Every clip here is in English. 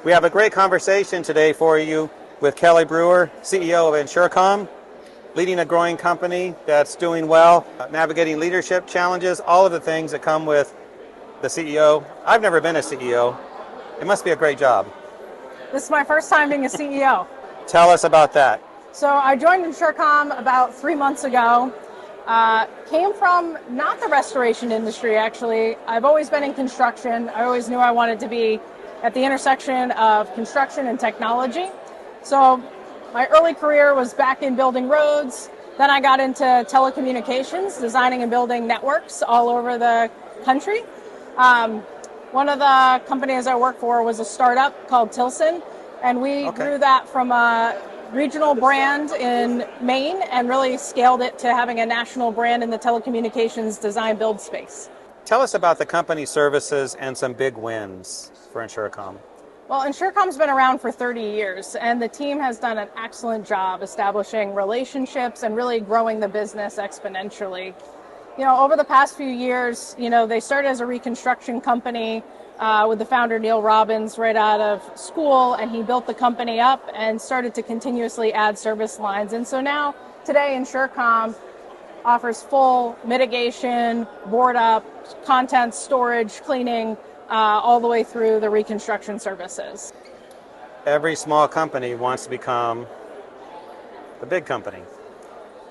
We have a great conversation today for you with Kelly Brewer, CEO of Insurcomm, leading a growing company that's doing well, navigating leadership challenges, all of the things that come with the CEO. I've never been a CEO. It must be a great job. This is my first time being a CEO. Tell us about that. So I joined Insurcomm about 3 months ago. Came from not the restoration industry, actually. I've always been in construction. I always knew I wanted to be at the intersection of construction and technology. So my early career was back in building roads. Then I got into telecommunications, designing and building networks all over the country. One of the companies I worked for was a startup called Tilson, and we grew that from a regional brand in Maine and really scaled it to having a national brand in the telecommunications design build space. Tell us about the company services and some big wins for Insurcomm. Well, Insurcomm's been around for 30 years, and the team has done an excellent job establishing relationships and really growing the business exponentially. You know, over the past few years, they started as a reconstruction company with the founder, Neil Robbins, right out of school, and he built the company up and started to continuously add service lines. And so now, today, Insurcomm offers full mitigation, board up, content storage, cleaning, all the way through the reconstruction services. Every small company wants to become the big company.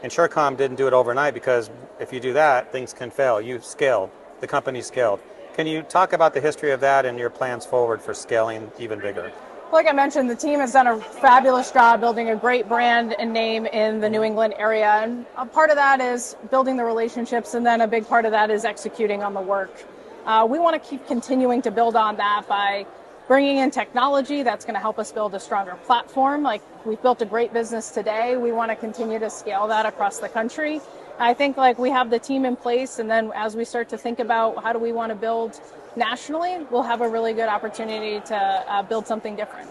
Insurcomm didn't do it overnight because if you do that, things can fail. You scaled. The company scaled. Can you talk about the history of that and your plans forward for scaling even bigger? Like I mentioned, the team has done a fabulous job building a great brand and name in the New England area. And a part of that is building the relationships, and then a big part of that is executing on the work. We want to keep continuing to build on that by bringing in technology that's going to help us build a stronger platform. Like, we've built a great business today. We want to continue to scale that across the country. I think we have the team in place, and then as we start to think about how do we want to build nationally, we'll have a really good opportunity to build something different.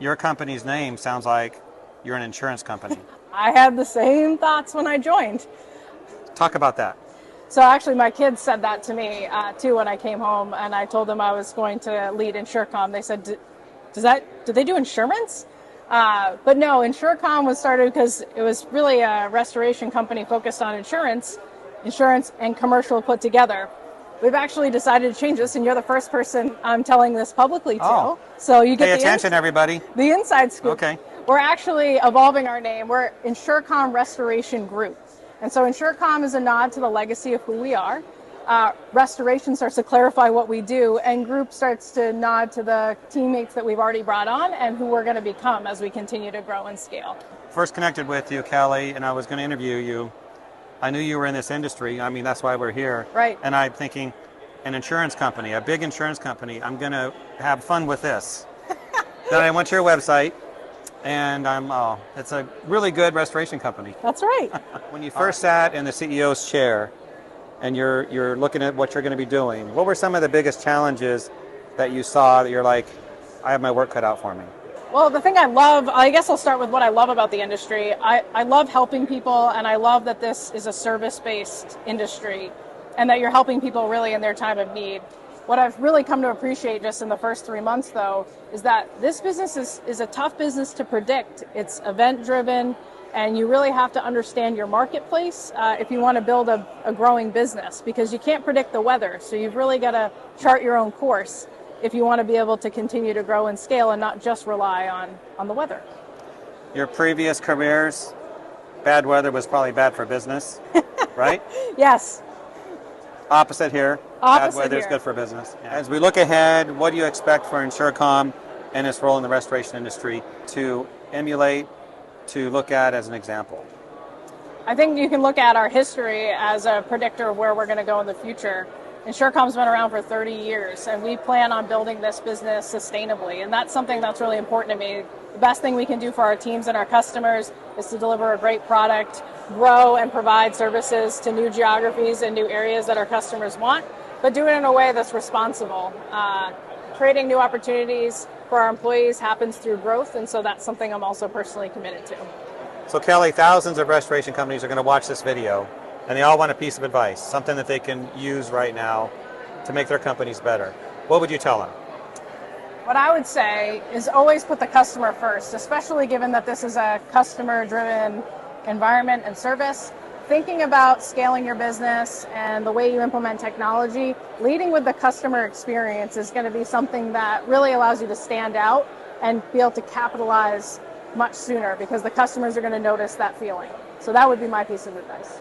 Your company's name sounds like you're an insurance company. I had the same thoughts when I joined. Talk about that. So actually, my kids said that to me too when I came home, and I told them I was going to lead Insurcomm. They said, "Do they do insurance?" But no, Insurcomm was started because it was really a restoration company focused on insurance and commercial put together. We've actually decided to change this, and you're the first person I'm telling this publicly to. Oh. So you get Pay attention, everybody. The inside scoop. Okay. We're actually evolving our name. We're Insurcomm Restoration Group. And so Insurcomm is a nod to the legacy of who we are. Restoration starts to clarify what we do, and Group starts to nod to the teammates that we've already brought on and who we're going to become as we continue to grow and scale. First connected with you, Kelly, and I was going to interview you. I knew you were in this industry. I mean, that's why we're here. Right. And I'm thinking, an insurance company, a big insurance company, I'm going to have fun with this. Then I went to your website, and it's a really good restoration company. That's right. When you first sat in the CEO's chair and you're looking at what you're going to be doing, what were some of the biggest challenges that you saw that you're like, I have my work cut out for me? Well, the thing I guess I'll start with what I love about the industry. I love helping people, and I love that this is a service-based industry and that you're helping people really in their time of need. What I've really come to appreciate just in the first 3 months, though, is that this business is a tough business to predict. It's event-driven, and you really have to understand your marketplace if you want to build a growing business, because you can't predict the weather. So you've really got to chart your own course if you want to be able to continue to grow and scale and not just rely on the weather. Your previous careers, bad weather was probably bad for business, right? Yes. Opposite here. Opposite bad weather is here. good for business. As we look ahead, what do you expect for Insurcomm and its role in the restoration industry to emulate, to look at as an example? I think you can look at our history as a predictor of where we're going to go in the future. Insurcomm's been around for 30 years, and we plan on building this business sustainably, and that's something that's really important to me. The best thing we can do for our teams and our customers is to deliver a great product, grow and provide services to new geographies and new areas that our customers want, but do it in a way that's responsible. Creating new opportunities for our employees happens through growth, and so that's something I'm also personally committed to. So Kelly, thousands of restoration companies are going to watch this video, and they all want a piece of advice, something that they can use right now to make their companies better. What would you tell them? What I would say is always put the customer first, especially given that this is a customer-driven environment and service. Thinking about scaling your business and the way you implement technology, leading with the customer experience is going to be something that really allows you to stand out and be able to capitalize much sooner, because the customers are going to notice that feeling. So that would be my piece of advice.